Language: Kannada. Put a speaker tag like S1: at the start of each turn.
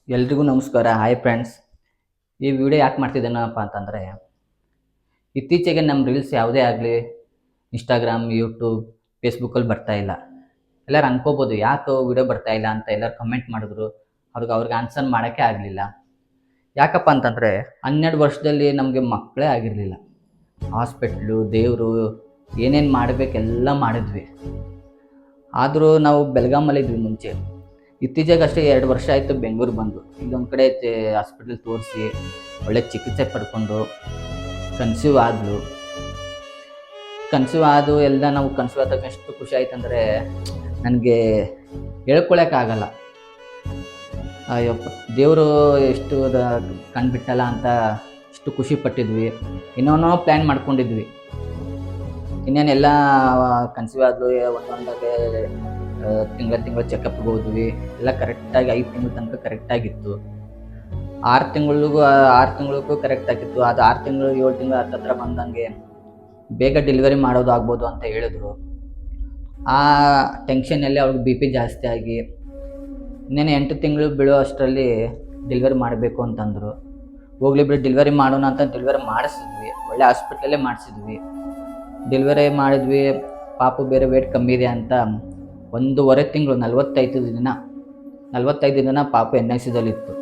S1: ಎಲ್ರಿಗೂ ನಮಸ್ಕಾರ. Hi friends. ಈ ವಿಡಿಯೋ ಯಾಕೆ ಮಾಡ್ತಿದ್ದೇನಪ್ಪ ಅಂತಂದರೆ, ಇತ್ತೀಚೆಗೆ ನಮ್ಮ ರೀಲ್ಸ್ ಯಾವುದೇ ಆಗಲಿ ಇನ್ಸ್ಟಾಗ್ರಾಮ್, ಯೂಟ್ಯೂಬ್, ಫೇಸ್ಬುಕ್ಕಲ್ಲಿ ಬರ್ತಾ ಇಲ್ಲ. ಎಲ್ಲರೂ ಅನ್ಕೋಬೋದು ಯಾಕೆ ವಿಡಿಯೋ ಬರ್ತಾ ಇಲ್ಲ ಅಂತ. ಎಲ್ಲರೂ ಕಮೆಂಟ್ ಮಾಡಿದ್ರು, ಅವ್ರಿಗೆ ಆನ್ಸರ್ ಮಾಡೋಕ್ಕೆ ಆಗಲಿಲ್ಲ. ಯಾಕಪ್ಪ ಅಂತಂದರೆ 12 ವರ್ಷದಲ್ಲಿ ನಮಗೆ ಮಕ್ಕಳೇ ಆಗಿರಲಿಲ್ಲ. ಹಾಸ್ಪಿಟ್ಲು, ದೇವರು ಏನೇನು ಮಾಡಬೇಕೆಲ್ಲ ಮಾಡಿದ್ವಿ. ಆದರೂ ನಾವು ಬೆಳಗಾಮಲ್ಲಿದ್ವಿ ಮುಂಚೆ. ಇತ್ತೀಚೆಗೆ ಅಷ್ಟೇ 2 ವರ್ಷ ಆಯಿತು ಬೆಂಗಳೂರು ಬಂದು. ಇಲ್ಲೊಂದು ಕಡೆ ಹಾಸ್ಪಿಟಲ್ ತೋರಿಸಿ ಒಳ್ಳೆ ಚಿಕಿತ್ಸೆ ಪಡ್ಕೊಂಡು ಕನ್ಸೀವ್ ಆದಳು. ಎಲ್ಲ ನಾವು ಕನ್ಸೀವ್ ಆದಾಗ ಎಷ್ಟು ಖುಷಿ ಆಯ್ತಂದರೆ ನನಗೆ ಹೇಳ್ಕೊಳಕ್ಕಾಗಲ್ಲ. ಅಯ್ಯಪ್ಪ, ದೇವರು ಎಷ್ಟು ಕಂಡುಬಿಟ್ಟಲ್ಲ ಅಂತ ಎಷ್ಟು ಖುಷಿ ಪಟ್ಟಿದ್ವಿ. ಇನ್ನೊಂದು ಪ್ಲ್ಯಾನ್ ಮಾಡ್ಕೊಂಡಿದ್ವಿ. ಇನ್ನೇನೆಲ್ಲ ಕನ್ಸೀವ್ ಆದಳು, ಒಂದೊಂದಾಗೆ ತಿಂಗಳ ಚೆಕಪ್ಗೆ ಹೋದ್ವಿ. ಎಲ್ಲ ಕರೆಕ್ಟಾಗಿ 5 ತಿಂಗಳ ತನಕ ಕರೆಕ್ಟಾಗಿತ್ತು. 6 ತಿಂಗಳಿಗೂ ಕರೆಕ್ಟಾಗಿತ್ತು. ಅದು 6 ತಿಂಗಳು 7 ತಿಂಗಳು ಹತ್ತತ್ರ ಬಂದಂಗೆ ಬೇಗ ಡೆಲಿವರಿ ಮಾಡೋದು ಆಗ್ಬೋದು ಅಂತ ಹೇಳಿದ್ರು. ಆ ಟೆನ್ಷನಲ್ಲಿ ಅವ್ಳಿಗೆ BP ಜಾಸ್ತಿ ಆಗಿ ಇನ್ನೇನು 8 ತಿಂಗಳು ಬೀಳೋ ಅಷ್ಟರಲ್ಲಿ ಡೆಲಿವರಿ ಮಾಡಬೇಕು ಅಂತಂದರು. ಹೋಗ್ಲಿ ಬಿಡಿ, ಡೆಲಿವರಿ ಮಾಡೋಣ ಅಂತ ಡೆಲಿವರಿ ಮಾಡಿಸಿದ್ವಿ. ಒಳ್ಳೆ ಹಾಸ್ಪಿಟ್ಲಲ್ಲೇ ಮಾಡಿಸಿದ್ವಿ. ಡೆಲಿವರಿ ಮಾಡಿದ್ವಿ. ಪಾಪು ಬೇರೆ ವೇಟ್ ಕಮ್ಮಿ ಇದೆ ಅಂತ 1.5 ತಿಂಗಳು 45 ದಿನ ಪಾಪು NICUದಲ್ಲಿತ್ತು.